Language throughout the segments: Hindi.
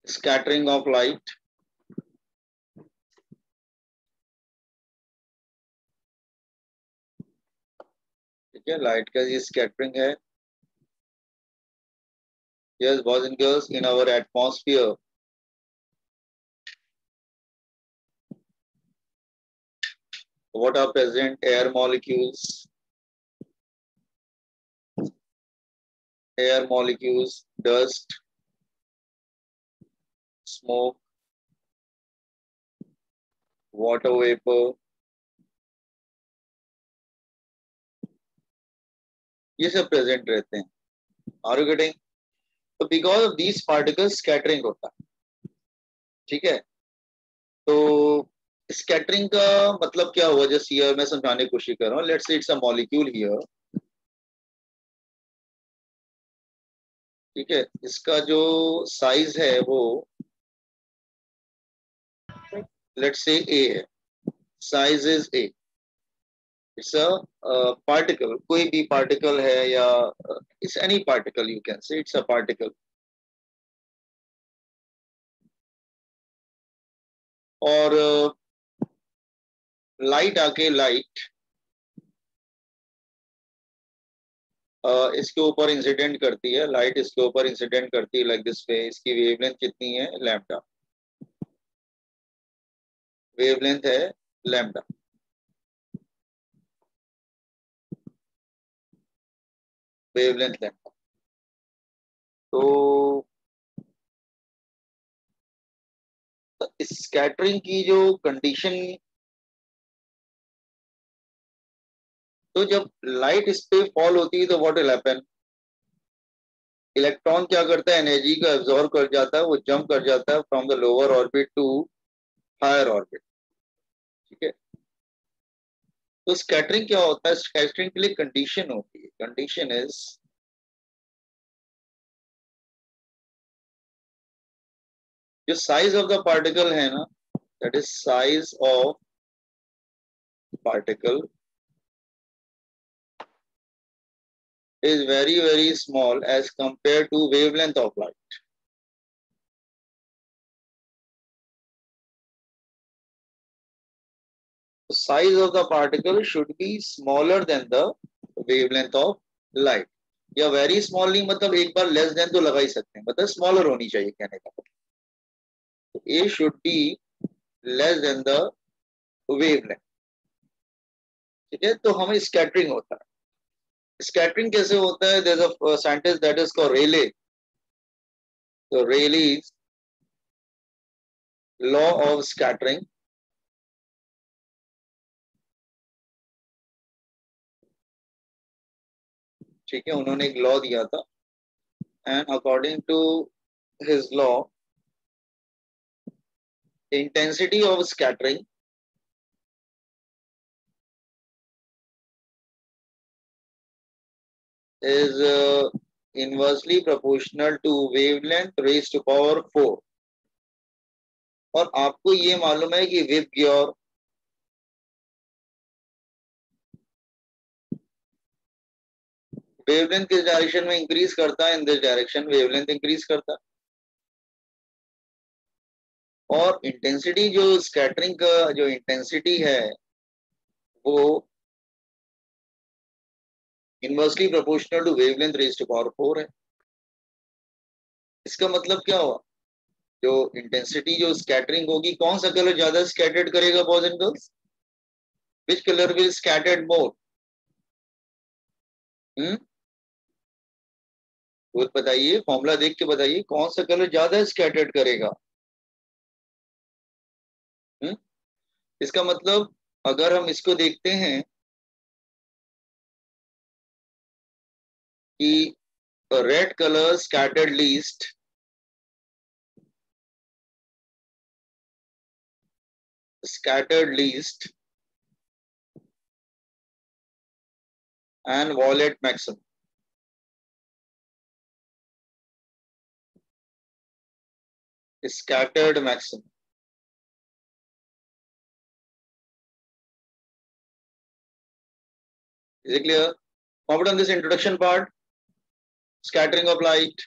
scattering of light, ठीक है, लाइट का ये स्कैटरिंग है. Yes, boys and girls, in our atmosphere, what are present? Air molecules, dust, smoke, water vapor, ये सब प्रेजेंट रहते हैं. Are you getting? तो because of these particles scattering होता है. ठीक है, तो स्कैटरिंग का मतलब क्या हुआ? जस्ट हियर मैं समझाने की कोशिश कर रहा हूँ. Let's say it's a molecule here. ठीक है, इसका जो साइज है वो लेट्स से ए है. Size is a. It's a particle. कोई भी पार्टिकल है या it's any particle, you can से इट्स अ पार्टिकल. और लाइट आके लाइट इसके ऊपर इंसिडेंट करती है. लाइट इसके ऊपर इंसिडेंट करती है लाइक दिस वे. इसकी वेवलेंथ कितनी है? लैम्डा. वेवलेंथ है लैम्डा. Wavelength lambda. तो स्कैटरिंग की जो कंडीशन, तो जब लाइट इस पे फॉल होती है तो व्हाट विल हैपन? इलेक्ट्रॉन क्या करता है? एनर्जी को एब्जॉर्ब कर जाता है. वो जंप कर जाता है from the lower orbit to higher orbit. ठीक है, तो स्कैटरिंग क्या होता है? स्कैटरिंग के लिए कंडीशन होती है. कंडीशन इज जो साइज ऑफ द पार्टिकल है ना, that is size of particle is very small as compared to wavelength of light. The size of the particle should be smaller than the wavelength of light. या very small नहीं, मतलब एक बार less than तो लगा ही सकते हैं, मतलब smaller होनी चाहिए कहने का. तो A should be less than the wavelength. ठीक है, तो हमें scattering होता है. Scattering कैसे होता है? There's a scientist that is called Rayleigh. So Rayleigh's law of scattering. ठीक है, उन्होंने एक लॉ दिया था. And according to his law, intensity of scattering is inversely proportional to wavelength raised to power 4. और आपको ये मालूम है कि विबग्योर वेवलेंथ किस डायरेक्शन में इंक्रीज करता है? In this direction wavelength increase करता है. और इंटेंसिटी जो स्कैटरिंग का जो इंटेंसिटी है वो inversely proportional to wavelength raised to power 4 है. इसका मतलब क्या हुआ? जो इंटेंसिटी जो स्कैटरिंग होगी, कौन सा कलर ज्यादा स्कैटर्ड करेगा boys and girls? Which colour will scattered more? वो बताइए, फॉर्मूला देख के बताइए कौन सा कलर ज्यादा स्कैटर्ड करेगा. इसका मतलब अगर हम इसको देखते हैं कि red colour scattered least, and violet maximum. Scattered maximum. Is it clear? Comment on this introduction part. Scattering of light.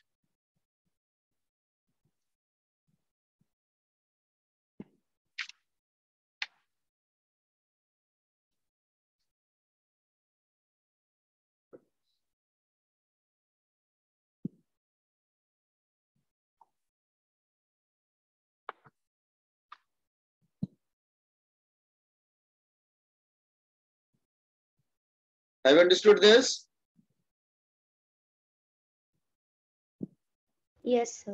Have you understood this? Yes, sir.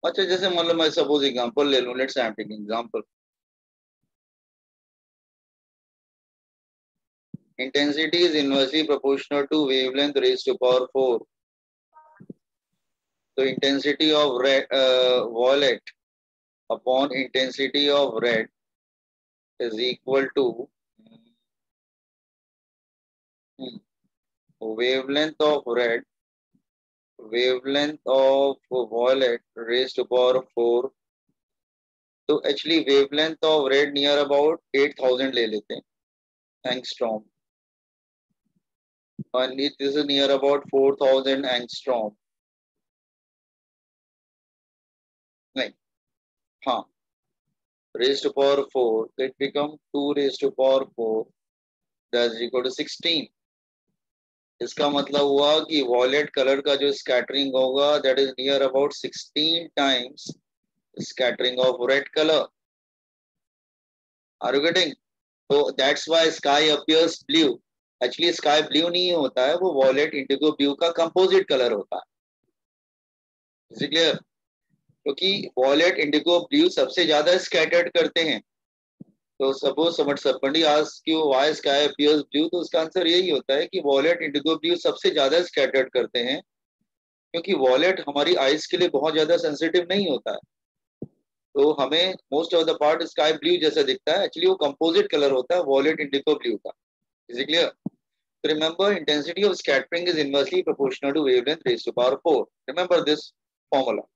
अच्छा, जैसे मान लो मैं सपोज एग्जांपल ले लूं, let's I am taking example. Intensity is inversely proportional to wavelength raised to power 4. So intensity of red, violet upon intensity of red is equal to wavelength of red, wavelength of violet raised to power 4. तो actually wavelength of red near about 8000 ले लेते हैं angstrom, and this is near about 4000 angstrom. नहीं, हाँ, raised to power 4, it become 2 raised to power 4, that is equal to 16. इसका मतलब हुआ कि वॉयलेट कलर का जो स्कैटरिंग होगा that is near about 16 times scattering of red colour. Are you getting? तो that's why sky appears blue. Actually sky blue नहीं होता है, वो वॉयलेट इंडिगो ब्लू का कंपोजिट कलर होता है. Is it clear? क्योंकि वॉयलेट इंडिगो ब्लू सबसे ज्यादा स्कैटर्ड करते हैं. तो suppose somebody asks you why sky appears blue, तो उसका आंसर यही होता है कि वॉयलेट इंडिगो ब्लू सबसे ज्यादा स्कैटर्ड करते हैं, क्योंकि वॉयलेट हमारी आइज के लिए बहुत ज्यादा सेंसिटिव नहीं होता है. तो हमें most of the part sky blue जैसा दिखता है, एक्चुअली वो कंपोजिट कलर होता है वॉयलेट इंडिगो ब्लू का. Is it clear? Remember, intensity of scattering is inversely proportional to wavelength raised to power 4. Remember this formula.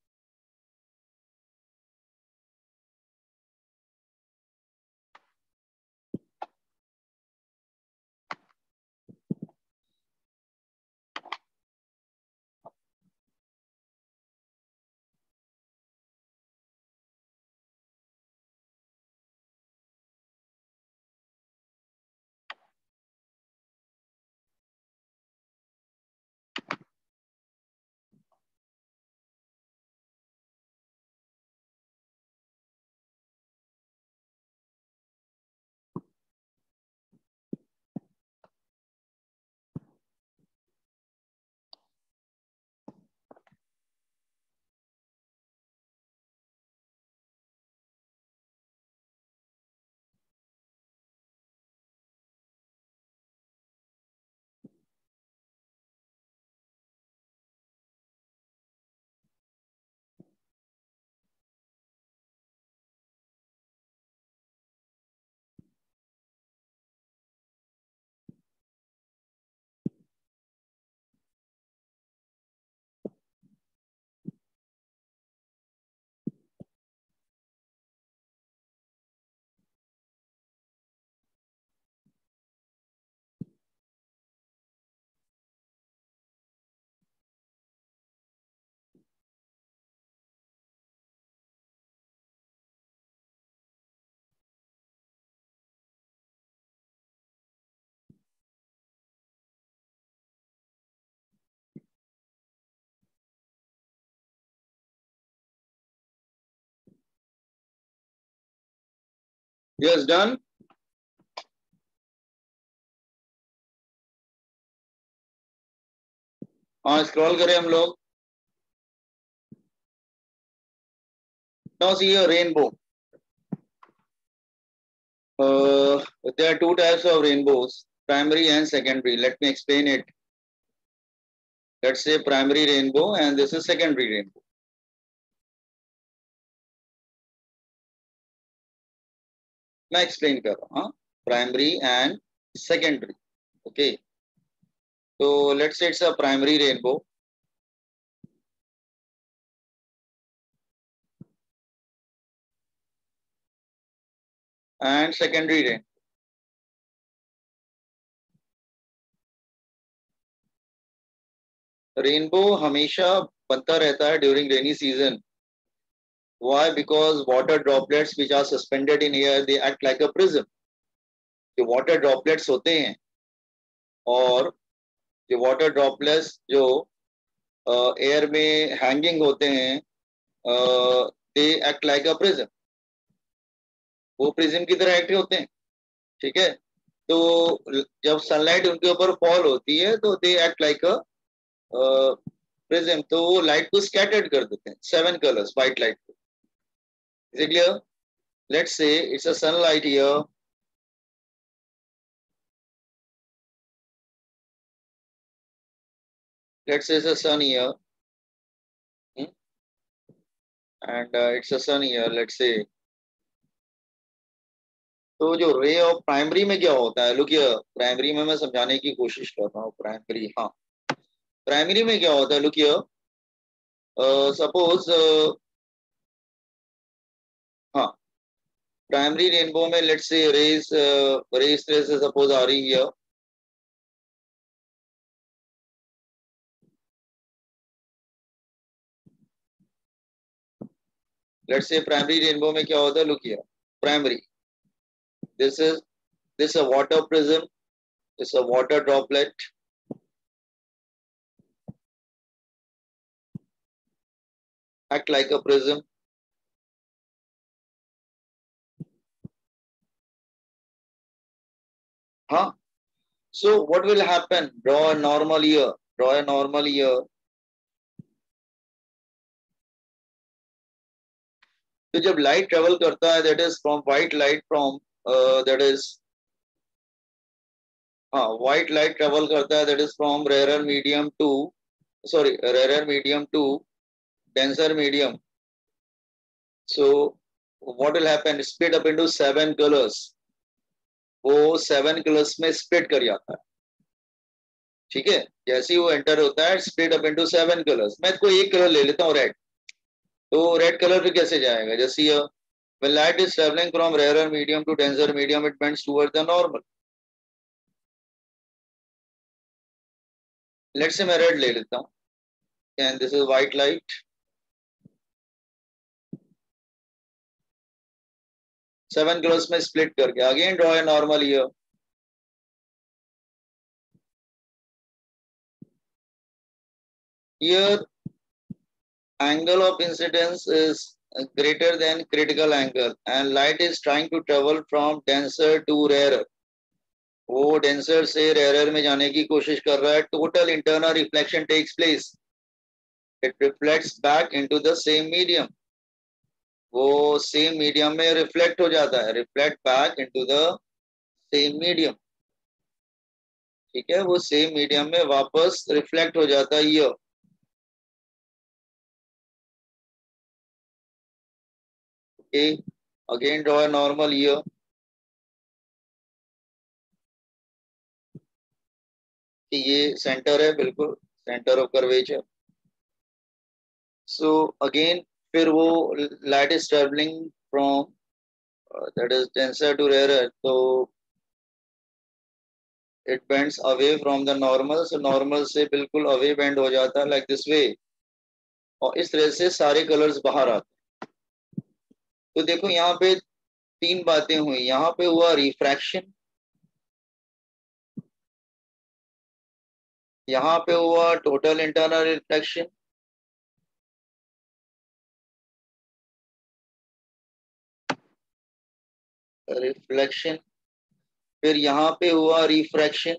Yes, done. हाँ, स्क्रॉल करें हम लोग. Now see a rainbow. There are two types of rainbows, primary and secondary. Let me explain it. Let's say primary rainbow and this is secondary rainbow. मैं explain कर रहा हूँ. Primary and secondary. Okay. So let's say it's a primary rainbow. And secondary rainbow. Rainbow हमेशा बनता रहता है during rainy season. Why? Because water droplets which are suspended in air, they act like a prism. जो water droplets होते हैं और जो water droplets जो एयर में हैंगिंग होते हैं, they act like a prism. वो प्रिज्म की तरह एक्ट होते हैं. ठीक है? तो जब सनलाइट उनके ऊपर फॉल होती है तो they act like a prism, तो वो लाइट को स्कैटर्ड कर देते हैं, 7 कलर्स व्हाइट लाइट को. Is it clear? Let's say it's a sunlight here. Let's say it's a sun here, and it's a sun here, let's say. तो जो रे ऑफ प्राइमरी में क्या होता है, लुक हियर, प्राइमरी में मैं समझाने की कोशिश कर रहा हूँ. प्राइमरी, हाँ, प्राइमरी में क्या होता है, लुक हियर, सपोज, हाँ, प्राइमरी रेनबो में let's say rays, rays rays suppose आ रही है. लेट्स से प्राइमरी रेनबो में क्या होता है, look here, primary, this is, this a water prism, this a water droplet, act like a prism. Huh? So what will happen? Draw a normal ear. Draw a normal ear. तो जब लाइट ट्रेवल करता है, that is from white light, from that is, हाँ, व्हाइट लाइट ट्रेवल करता है, that is from rare medium to, sorry, rare medium to denser medium. So what will happen, split up into 7 colours. वो 7 कलर्स में स्प्लिट कर जाता है. ठीक है, जैसे ही वो एंटर होता है, स्प्लिट अप इनटू 7 कलर्स. मैं इसको एक कलर ले लेता हूँ, रेड. तो रेड कलर पे कैसे जाएगा, जैसे ये when light is traveling from rarer medium to denser medium, it bends towards the normal. Let's say मैं रेड ले लेता हूँ, and this is white light. 7 colours में स्प्लिट करके again draw a normal year. Here angle of incidence is greater than critical angle and light is trying to travel from denser to rarer. वो डेंसर से रेयर में जाने की कोशिश कर रहा है. Total internal reflection takes place. It reflects back into the same medium. वो सेम मीडियम में रिफ्लेक्ट हो जाता है, reflect back into the same medium. ठीक है, वो सेम मीडियम में वापस रिफ्लेक्ट हो जाता है. ये okay, again draw a normal here. ये सेंटर है, बिल्कुल centre of curvature. So again फिर वो light is travelling from that is denser to rare, तो it bends away from the normal. So normal से बिल्कुल अवे बेंड हो जाता है, लाइक दिस वे. और इस तरह से सारे कलर्स बाहर आते हैं. तो देखो यहाँ पे 3 बातें हुई. यहाँ पे हुआ रिफ्रैक्शन, यहाँ पे हुआ टोटल इंटरनल रिफ्लेक्शन, रिफ्लेक्शन, फिर यहाँ पे हुआ रिफ्रैक्शन,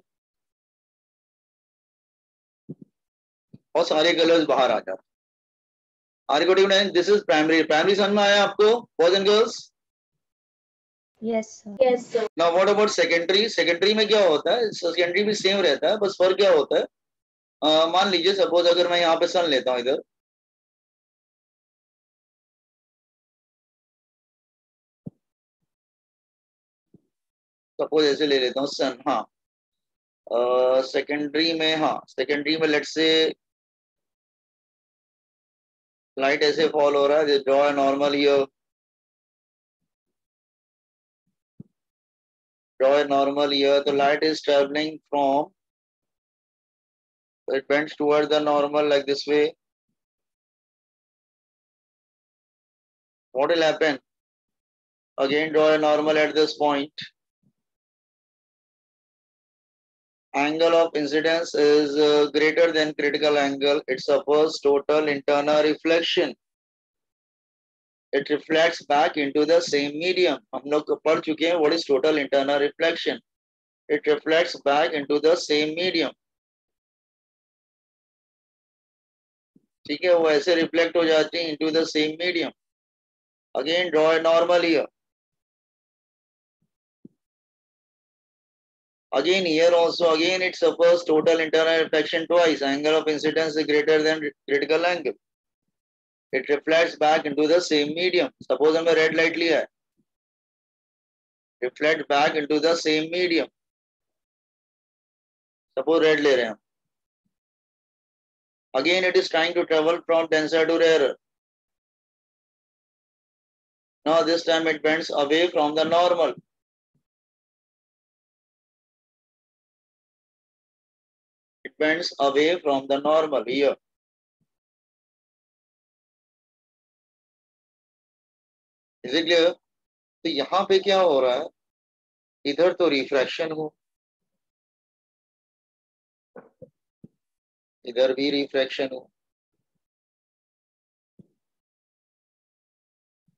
और सारे कलर्स बाहर आ जाते. Are you getting? This is primary. Primary समझ में आया आपको, boys and girls? Yes sir. Yes, sir. Now what about secondary? Secondary में क्या होता है? सेकेंडरी भी सेम रहता है, बस फर्क क्या होता है, मान लीजिए सपोज अगर मैं यहाँ पे सन लेता हूँ, इधर सपोज ऐसे ले लेता हूँ सन. हाँ, सेकेंडरी में, हाँ, सेकेंडरी में लेट्स से लाइट ऐसे फॉल हो रहा है, draw normal here, draw normal here. तो light is travelling from, it bends towards the normal like this way. What will happen? Again draw a normal at this point. Angle of incidence is greater than critical angle. It suffers total internal reflection. It reflects back into the same medium. हम लोग पढ़ चुके हैं what is total internal reflection. it reflects back into the same medium. ठीक है, वो ऐसे रिफ्लेक्ट हो जाती है into the same medium. Again, draw a normal here. Again, here also, again it suffers total internal reflection twice. Angle of incidence is greater than critical angle. It reflects back into the same medium. Suppose हमें red light लिया है, reflect back into the same medium. Suppose red ले रहे हैं हम. Again, it is trying to travel from denser to rarer. Now this time it bends away from the normal. It bends away from the normal here. Is it clear? तो यहाँ पे क्या हो रहा है, इधर तो रिफ्रैक्शन हो, इधर भी रिफ्रैक्शन हो,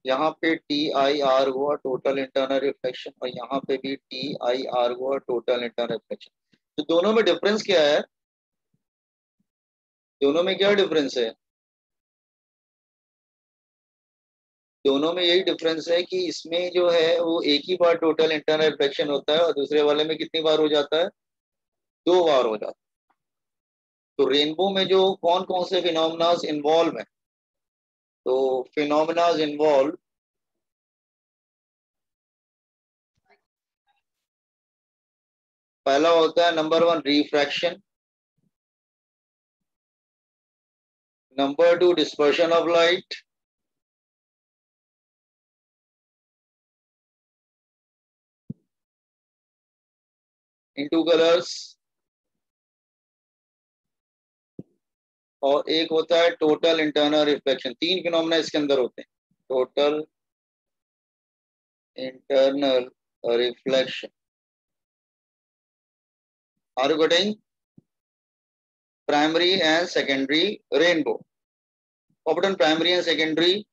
यहाँ पे TIR हुआ टोटल इंटरनल रिफ्लेक्शन, और यहाँ पे भी TIR हुआ टोटल इंटरनल रिफ्लेक्शन. तो दोनों में डिफरेंस क्या है, दोनों में क्या डिफरेंस है, दोनों में यही डिफरेंस है कि इसमें जो है वो एक ही बार टोटल इंटरनल रिफ्लेक्शन होता है और दूसरे वाले में कितनी बार हो जाता है, 2 बार हो जाता है. तो रेनबो में जो कौन कौन से फिनोमेनास इन्वॉल्व है, तो फिनोमेनास इन्वॉल्व, पहला होता है number 1 refraction, number 2 dispersion of light, into colours, और एक होता है टोटल इंटरनल रिफ्लेक्शन. 3 फिनोमेना इसके अंदर होते हैं, total internal reflection. Are you getting? Primary and secondary rainbow. Option primary and secondary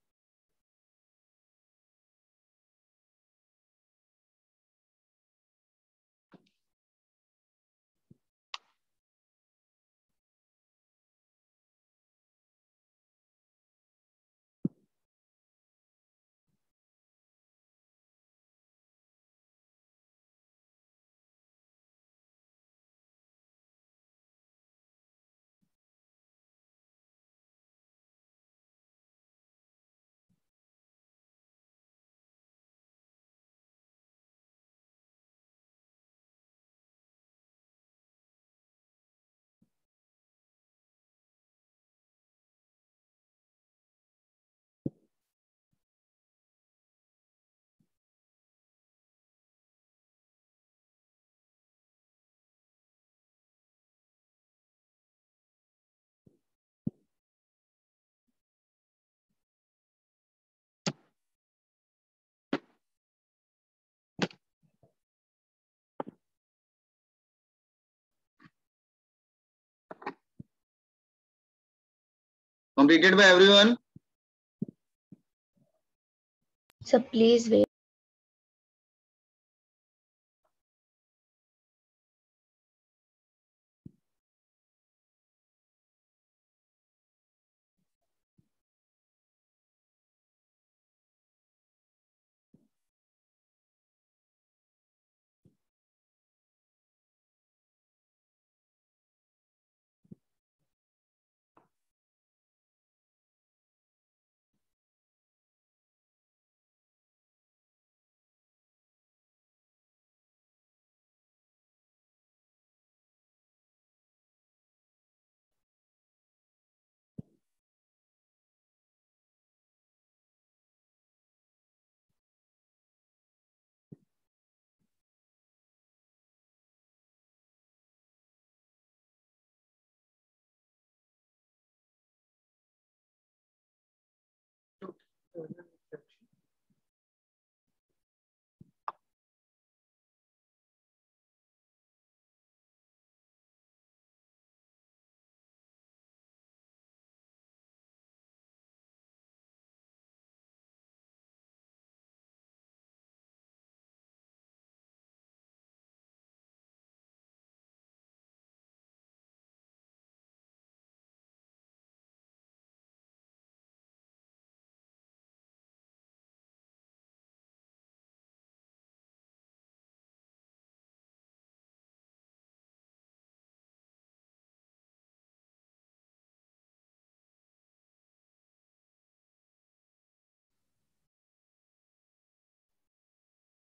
completed by everyone. So please wait.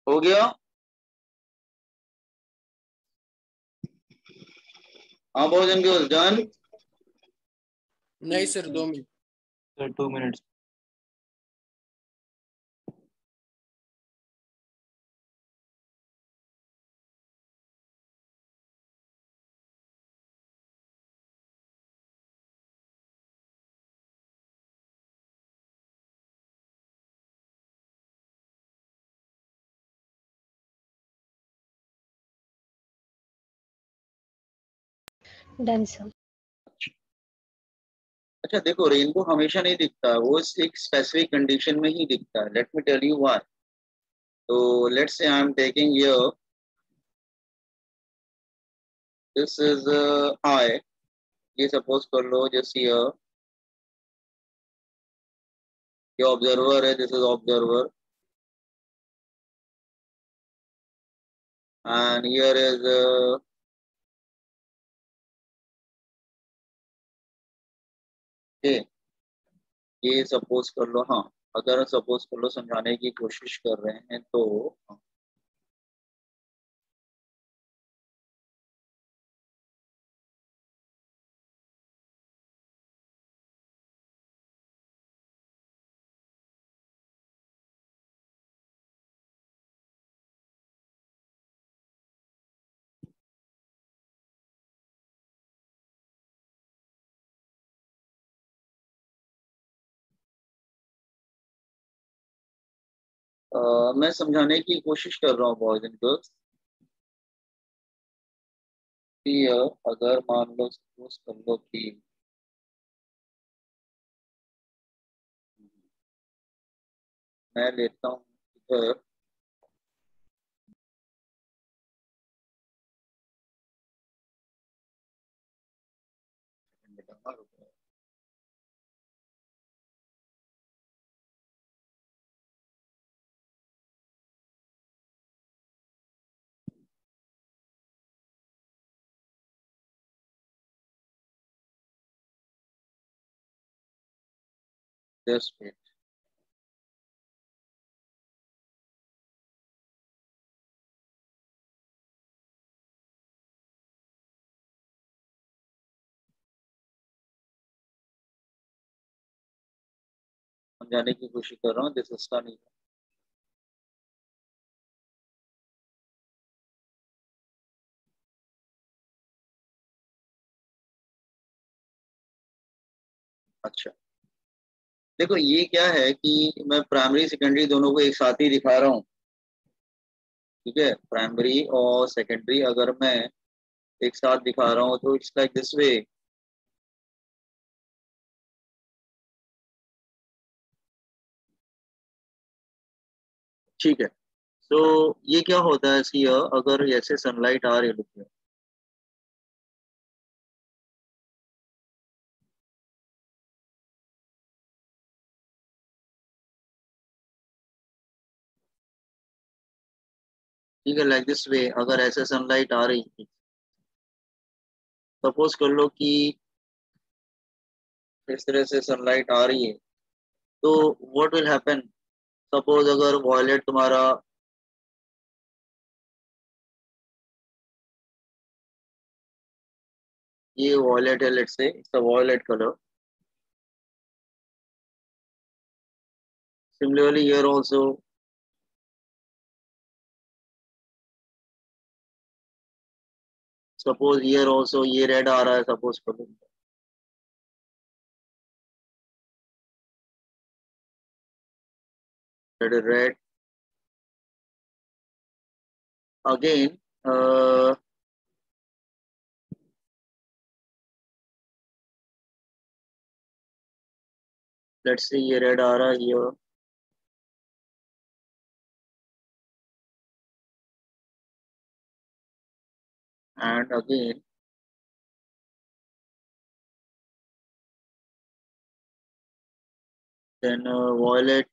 हो गया? हाँ बहुजन के डन। नहीं sir 2 minute. Sir 2 minutes. Done, sir. अच्छा देखो, रेनबो हमेशा नहीं दिखता, वो एक स्पेसिफिक कंडीशन में ही दिखता है। Let me tell you why. तो let's say I am taking here, this is eye, ये सपोज कर लो जैसे ये ऑब्जर्वर है, this is observer, and here is ये सपोज कर लो। हाँ, अगर सपोज कर लो समझाने की कोशिश कर रहे हैं तो मैं समझाने की कोशिश कर रहा हूँ बॉयज एंड गर्ल्स कि अगर मान लो सपोज कर लो कि मैं लेता हूँ इधर, जस्ट वेट। समझाने की कोशिश कर रहा हूँ, दिस इज नहीं। अच्छा देखो, ये क्या है कि मैं प्राइमरी सेकेंडरी दोनों को एक साथ ही दिखा रहा हूँ। ठीक है, प्राइमरी और सेकेंडरी अगर मैं एक साथ दिखा रहा हूँ तो इट्स लाइक दिस वे। ठीक है, तो ये क्या होता है कि अगर ऐसे सनलाइट आ रही है, ठीक है, लाइक दिस वे अगर ऐसे सनलाइट आ रही है, सपोज कर लो कि इस तरह से सनलाइट आ रही है, तो व्हाट विल हैपन, सपोज अगर वॉयलेट तुम्हारा ये वॉयलेट है, let's say it's a violet colour, similarly here also suppose here also ये रेड आ रहा है, सपोज कर लो, that is red again. Let's say ये रेड आ रहा है here, and again then violet।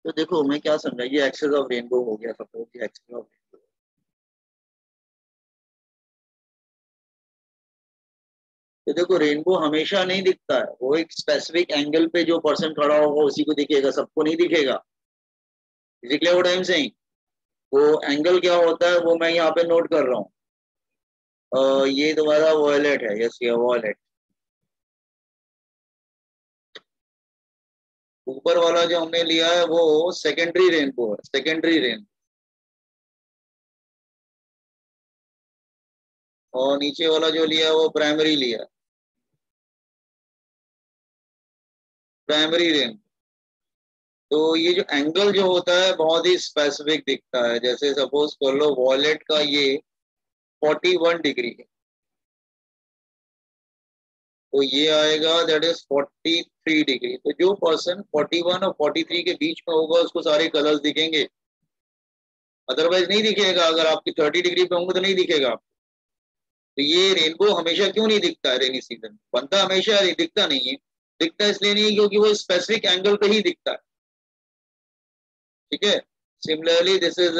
तो देखो मैं क्या समझा, ये एक्सेस ऑफ रेनबो हो गया, सपोज ये एक्सेस ऑफ रेनबो। तो देखो रेनबो हमेशा नहीं दिखता है, वो एक स्पेसिफिक एंगल पे जो पर्सन खड़ा होगा उसी को दिखेगा, सबको नहीं दिखेगा। इसीलिए वो टाइम से ही वो एंगल क्या होता है वो मैं यहाँ पे नोट कर रहा हूँ। ये तुम्हारा वॉयलेट है, यस ये वॉयलेट। ऊपर वाला जो हमने लिया है वो सेकेंडरी रेनबो है, सेकेंडरी रेनबो। और नीचे वाला जो लिया है वो प्राइमरी लिया है, प्राइमरी रेनबो। तो ये जो एंगल जो होता है बहुत ही स्पेसिफिक दिखता है। जैसे सपोज कर लो वॉयलेट का ये 41 डिग्री है, तो ये आएगा दैट इज 43 डिग्री। तो जो पर्सन 41 और 43 के बीच में होगा उसको सारे कलर्स दिखेंगे, अदरवाइज नहीं दिखेगा। अगर आपकी 30 डिग्री पे होंगे तो नहीं दिखेगा। तो ये रेनबो हमेशा क्यों नहीं दिखता है रेनी सीजन में? बनता हमेशा दिखता नहीं है, दिखता इसलिए नहीं है क्योंकि वो स्पेसिफिक एंगल पे ही दिखता है। ठीक है, similarly this is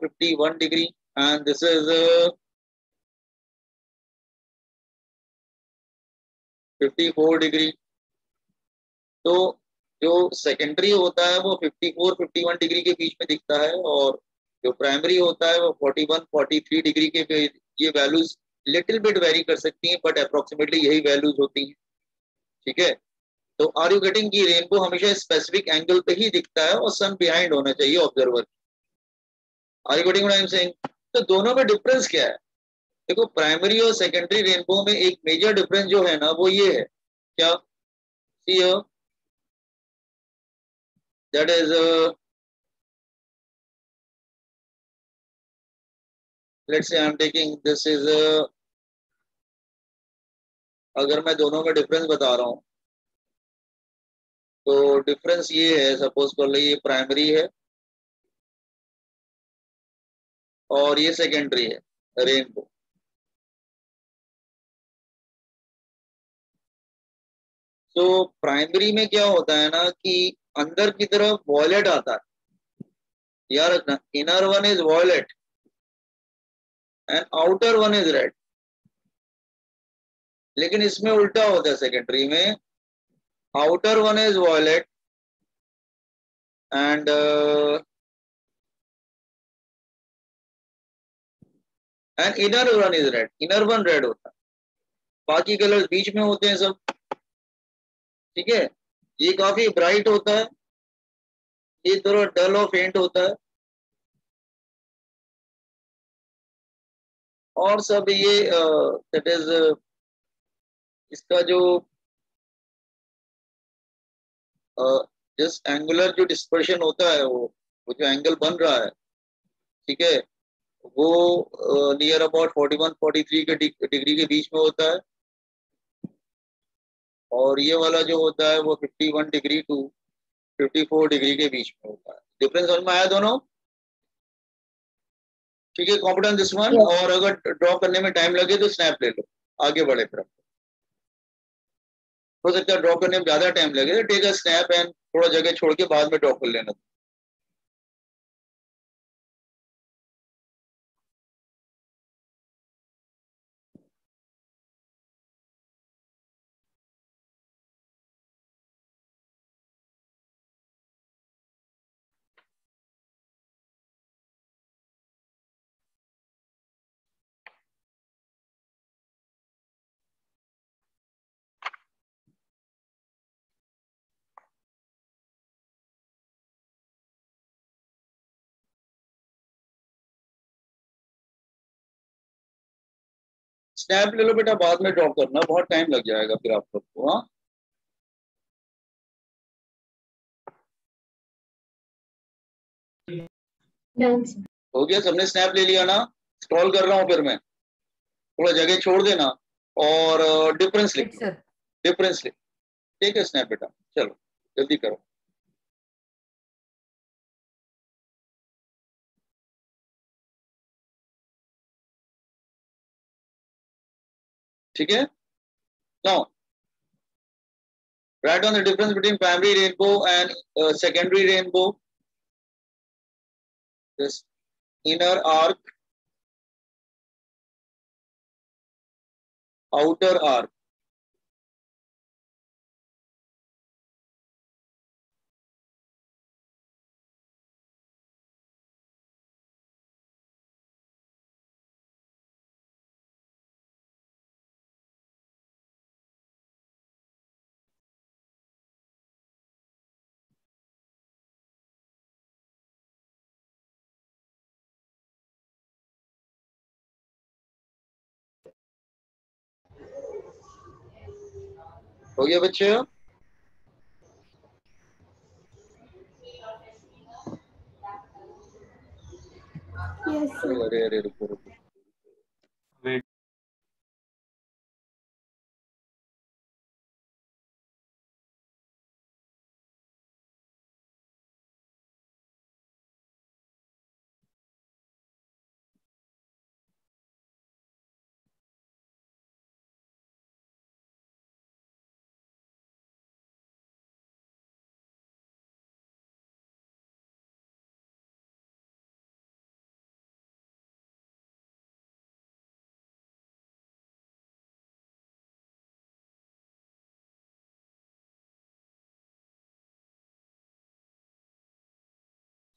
51 degree and this is 54 degree. तो जो सेकेंडरी होता है वो 54-51 डिग्री के बीच में दिखता है, और जो प्राइमरी होता है वो 41-43 डिग्री के। ये वैल्यूज लिटिल बिट वेरी कर सकती हैं बट अप्रोक्सीमेटली यही वैल्यूज होती हैं। ठीक है, तो आर यू गेटिंग की रेनबो हमेशा स्पेसिफिक एंगल पे ही दिखता है और सन बिहाइंड होना चाहिए observer. Are you getting what I am saying? तो दोनों में डिफरेंस क्या है? देखो प्राइमरी और सेकेंडरी रेनबो में एक मेजर डिफरेंस जो है ना वो ये है, क्या? See that is let's say I am taking this is अगर मैं दोनों में डिफरेंस बता रहा हूँ तो डिफरेंस ये है, सपोज कर लो ये प्राइमरी है और ये सेकेंडरी है रेनबो। तो प्राइमरी में क्या होता है ना कि अंदर की तरफ वॉयलेट आता है, याद रखना, inner one is violet and outer one is red. लेकिन इसमें उल्टा होता है, सेकेंडरी में outer one is violet and inner one is red, inner one red होता है, बाकी कलर्स बीच में होते हैं सब। ठीक है, ये काफी ब्राइट होता है, ये थोड़ा डल और फेंट होता है, और सब ये दैट इज इसका जो जस्ट एंगुलर जो डिस्पर्शन होता है वो जो एंगल बन रहा है, ठीक है, वो नियर अबाउट 41-43 के डिग्री के बीच में होता है। और ये वाला जो होता है वो 51 डिग्री टू 54 डिग्री के बीच में होता है। डिफरेंस समझ में आया दोनों? ठीक है, कॉन्फिडेंस दिस वन। और अगर ड्रॉ करने में टाइम लगे तो स्नैप ले लो, आगे बढ़े फिर। हो सकता है ड्रॉ करने में ज्यादा टाइम लगे, टेक अ स्नैप एंड थोड़ा जगह छोड़ के बाद में ड्रॉ कर लेना। स्नैप ले लो बेटा, बाद में ड्रॉ करना, बहुत टाइम लग जाएगा फिर आप लोग को। हाँ, हो गया, सबने स्नैप ले लिया ना? स्क्रॉल कर रहा हूँ फिर मैं, थोड़ा जगह छोड़ देना और डिफरेंस लिख लो, डिफरेंस लिख। ठीक है स्नैप बेटा, चलो जल्दी करो। ठीक है, now write down the difference between primary rainbow and secondary rainbow. This inner arc, outer arc. हो गया बच्चे? Yes, अरे sir. अरे अरे रुको रुको। Wait.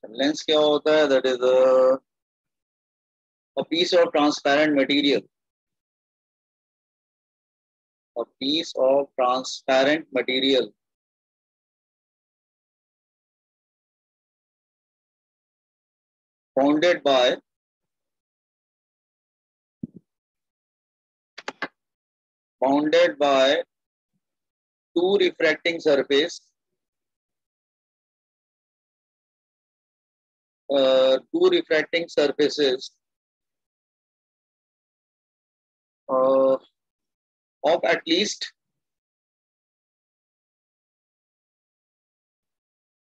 लेंस क्या होता है? That is a piece of transparent material. A piece of transparent material bounded by two refracting surface, two refracting surfaces of at least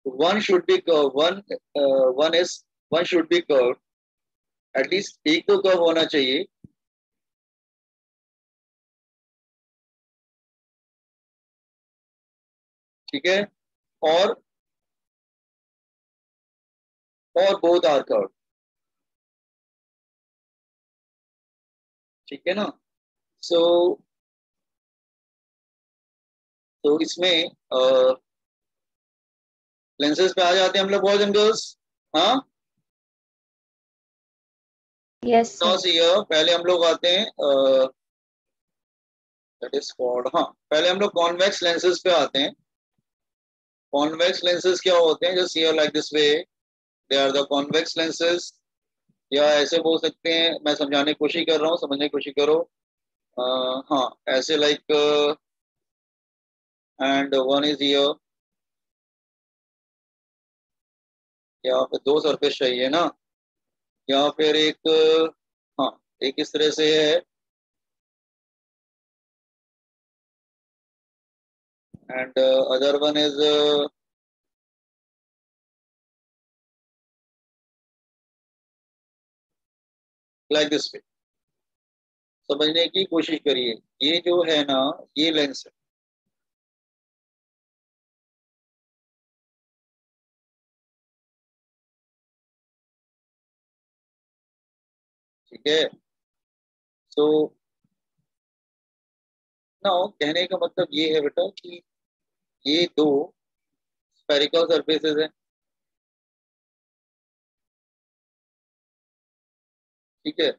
one should be curved. One should be curved. At least एक तो कर्व होना चाहिए. ठीक है? और both are curved. ठीक है ना? So इसमें लेंसेज पे आ जाते हैं हम लोग बॉयज एंड गर्ल्स. हाँ, Yes, sir. पहले हम लोग आते हैं दैट इज कॉल्ड, हाँ, पहले हम लोग कॉन्वेक्स लेंसेज पे आते हैं. कॉन्वेक्स लेंसेज क्या होते हैं? Just here like this way, they are the convex lenses. या ऐसे बोल सकते हैं, मैं समझाने की कोशिश कर रहा हूँ, समझने की कोशिश करो. हाँ, ऐसे like and one is here. यहाँ पे दो सरफेस चाहिए ना, या फिर एक, हाँ, एक इस तरह से है and other one is like this वे. समझने की कोशिश करिए. ये जो है ना, ये लेंस है. ठीक है? सो नाउ कहने का मतलब ये है बेटा कि ये दो स्फेरिकल सरफेसेस हैं. ठीक है?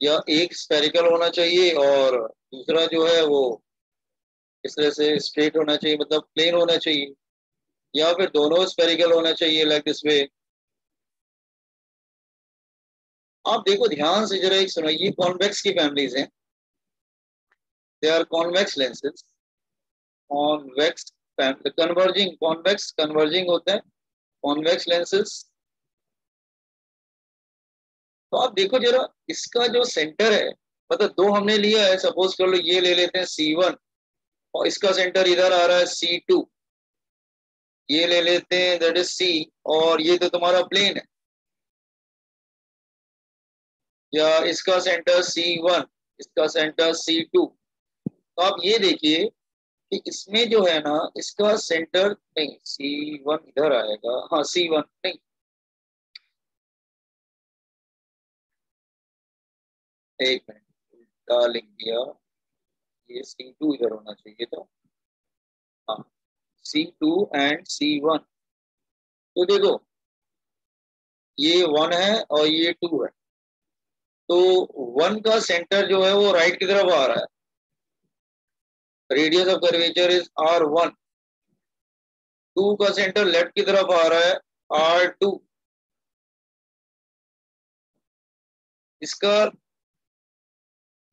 या एक स्फेरिकल होना चाहिए और दूसरा जो है वो इस तरह से स्ट्रेट होना चाहिए, मतलब प्लेन होना चाहिए. या फिर दोनों स्फेरिकल होना चाहिए लाइक दिस वे. आप देखो ध्यान से जरा, एक सुनो, ये कॉन्वेक्स की फैमिलीज हैं. They are convex lenses. Convex converging, convex converging होता है कॉन्वेक्स लेंसेज. तो आप देखो जरा, इसका जो सेंटर है, मतलब दो हमने लिया है, सपोज कर लो ये ले लेते हैं C1 और इसका सेंटर इधर आ रहा है C2. ये ले लेते हैं दैट इज C, और ये तो तुम्हारा प्लेन है. या इसका सेंटर C1, इसका सेंटर C2. तो आप ये देखिए कि इसमें जो है ना, इसका सेंटर नहीं, C1 इधर आएगा, हाँ C1 नहीं, एक मिनट, उल्टा लिख दिया. ये C2 इधर होना चाहिए था. हाँ, C2 एंड C1. तो देखो ये 1 है और ये 2 है. तो 1 का सेंटर जो है वो राइट की तरफ आ रहा है. Radius of curvature is R1. 2 का सेंटर लेफ्ट की तरफ आ रहा है, R2. इसका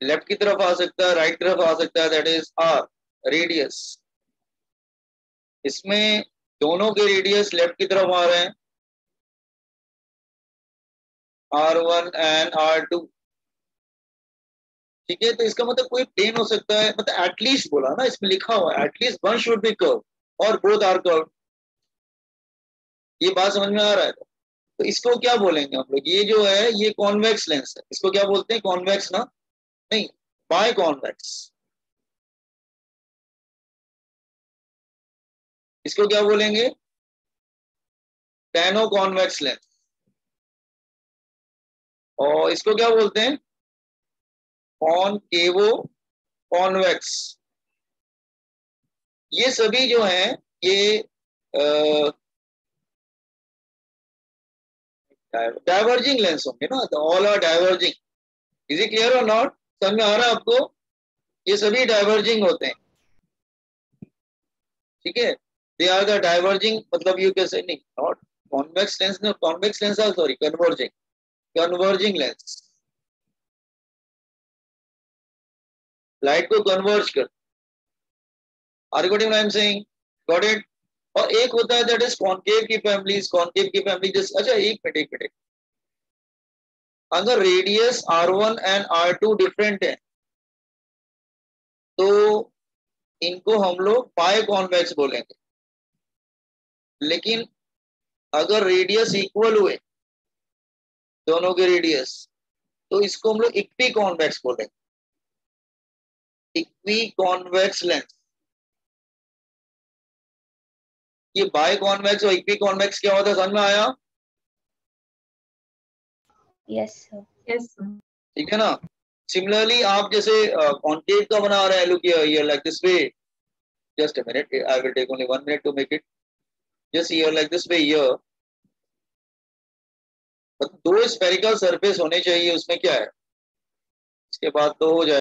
लेफ्ट की तरफ आ सकता है, राइट की तरफ आ सकता है, दैट इज R रेडियस. इसमें दोनों के रेडियस लेफ्ट की तरफ आ रहे हैं, R1 एंड R2। ठीक है, तो इसका मतलब कोई प्लेन हो सकता है, मतलब एटलीस्ट बोला ना, इसमें लिखा हुआ है at least one should be curve और बोथ आर कर्व। ये बात समझ में आ रहा है? तो इसको क्या बोलेंगे हम लोग, ये जो है ये कॉन्वेक्स लेंस है, इसको क्या बोलते हैं, कॉन्वेक्स ना, नहीं बाय कॉन्वेक्स। इसको क्या बोलेंगे, टेनो कॉन्वेक्स लेंस। और इसको क्या बोलते हैं, कॉनकेवो कॉन्वेक्स। ये सभी जो हैं ये डाइवर्जिंग लेंस होंगे ना, तो all are diverging. Is it clear और नॉट, समझ में आ रहा है आपको? ये सभी डाइवर्जिंग होते हैं, ठीक है, दे आर द डाइवर्जिंग, मतलब यू कैन से नहीं, not convex lens, no convex lens are sorry converging, converging lens, light को कन्वर्ज कर। Are you getting what I am saying? Got it? और एक होता है दैट इज कॉनकेव की फैमिली, कॉनकेव की फैमिली जैसे, अच्छा एक मिनट, अगर radius R1 and R2 different है तो इनको हम लोग पाई कॉन्वेक्स बोलेंगे, लेकिन अगर रेडियस इक्वल हुए दोनों के रेडियस तो इसको हम लोग इक्वी कॉन्वेक्स बोलेंगे, इक्वी कॉन्वेक्स लेंस। ये बाय कॉन्वेक्स और इक्वी कॉन्वेक्स क्या होता है, समझ में आया? Yes, sir. Yes, sir. ठीक है ना। सिमिलरली आप जैसे कॉन्केव का बना रहे हैं, look here like this way, just a minute, I will take only 1 minute to make it, just here like this way, here दो स्फेरिकल सरफेस होने चाहिए, उसमें क्या है, इसके बाद तो हो जाए।